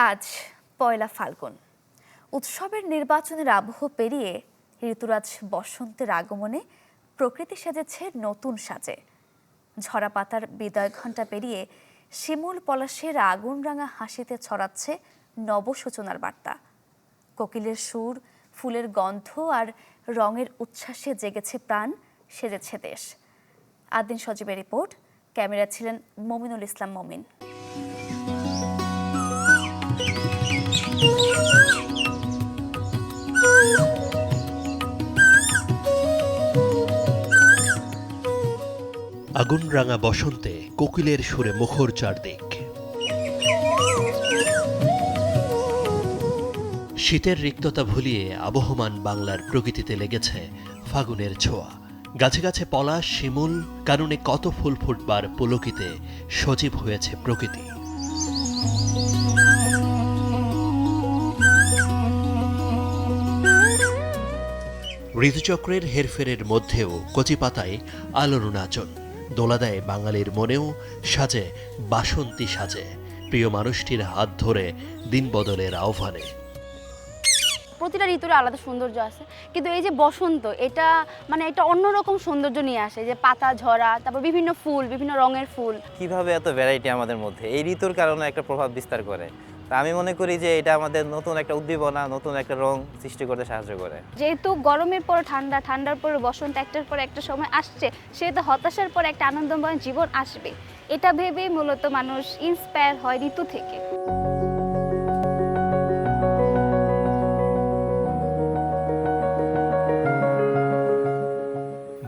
আজ পয়লা ফাল্গুন। উৎসবের নির্বাচনের আবহ পেরিয়ে ঋতুরাজ বসন্তের আগমনে প্রকৃতি সেজেছে নতুন সাজে। ঝরা পাতার বিদায় ঘণ্টা পেরিয়ে শিমুল পলাশের আগুনরাঙা হাসিতে ছড়াচ্ছে নবসূচনার বার্তা। কোকিলের সুর, ফুলের গন্ধ আর রঙের উচ্ছ্বাসে জেগেছে প্রাণ, সেজেছে দেশ। আদিন সজীবের রিপোর্ট, ক্যামেরা ছিলেন মমিনুল ইসলাম মমিন। আগুনরাঙা বসন্তে কোকিলের সুরে মুখর চারদিক। শীতের রিক্ততা ভুলিয়ে আবহমান বাংলার প্রকৃতিতে লেগেছে ফাগুনের ছোঁয়া। গাছে গাছে পলাশ, শিমুল, কাননে কত ফুল ফুটবার পুলকিতে সজীব হয়েছে প্রকৃতি। ঋতুচক্রের হেরফেরের মধ্যেও কচি পাতায় আলোর নাচন দোলা দেয় বাঙালির মনেও, সাজে বাসন্তী সাজে প্রিয় মানুষটির হাত ধরে দিন বদলের আহ্বানে। প্রতিটা ঋতুর আলাদা সৌন্দর্য আছে, কিন্তু এই যে বসন্ত, এটা অন্যরকম সৌন্দর্য নিয়ে আসে। যে পাতা ঝরা, তারপর বিভিন্ন ফুল, বিভিন্ন রঙের ফুল। কিভাবে এত ভ্যারাইটি আমাদের মধ্যে এই ঋতুর কারণে একটা প্রভাব বিস্তার করে। আমি মনে করি যে এটা আমাদের নতুন একটা উদ্দীপনা, নতুন একটা রং সৃষ্টি করতে সাহায্য করে। যেহেতু গরমের পর ঠান্ডা, ঠান্ডার পর বসন্ত, একটার পর একটা সময় আসছে, সেহেতু হতাশার পর একটা আনন্দময় জীবন আসবে, এটা ভেবেই মূলত মানুষ ইন্সপায়ার হয় ঋতু থেকে।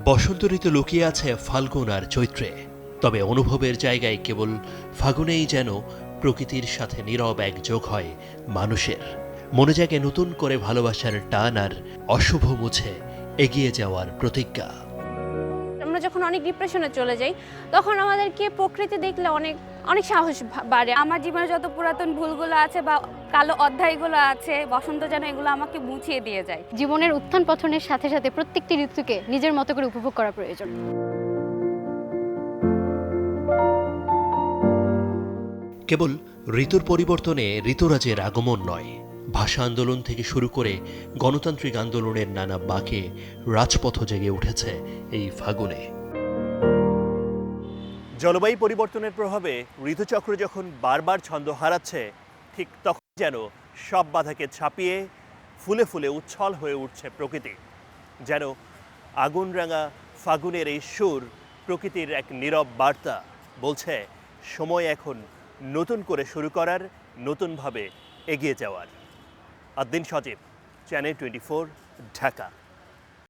বসন্ত ঋতু লুকিয়ে আছে ফাল্গুন আর চৈত্রে, তবে অনুভবের জায়গায় কেবল ফাগুনেই যেন প্রকৃতির সাথে নীরব এক যোগ হয় মানুষের। মনে জাগে নতুন করে ভালোবাসার টান আর অশুভ মুছে এগিয়ে যাওয়ার প্রতিজ্ঞা। আমরা যখন অনেক ডিপ্রেশনে চলে যাই, তখন আমাদেরকে প্রকৃতি দেখলে অনেক অনেক সাহস বাড়ে। আমার জীবনে যত পুরাতন ভুলগুলো আছে বা কালো অধ্যায়গুলো আছে, বসন্ত যেন এগুলো আমাকে মুছিয়ে দিয়ে যায়। জীবনের উত্থান পতনের সাথে সাথে প্রত্যেকটি ঋতুকে নিজের মতো করে উপভোগ করা প্রয়োজন। কেবল ঋতুর পরিবর্তনে ঋতুরাজের আগমন নয়, ভাষা আন্দোলন থেকে শুরু করে গণতান্ত্রিক আন্দোলনের নানা বাঁকে রাজপথ জেগে উঠেছে এই ফাগুনে। জলবায়ু পরিবর্তনের প্রভাবে ঋতুচক্র যখন বারবার ছন্দ হারাচ্ছে, ঠিক তখন যেন সব বাধাকে ছাপিয়ে ফুলে ফুলে উচ্ছল হয়ে উঠছে প্রকৃতি। যেন আগুনরাঙা ফাগুনের এই সুর প্রকৃতির এক নীরব বার্তা, বলছে সময় এখন নতুন করে শুরু করার, নতুনভাবে এগিয়ে যাওয়ার। আদিন সজীব, চ্যানেল 24, ঢাকা।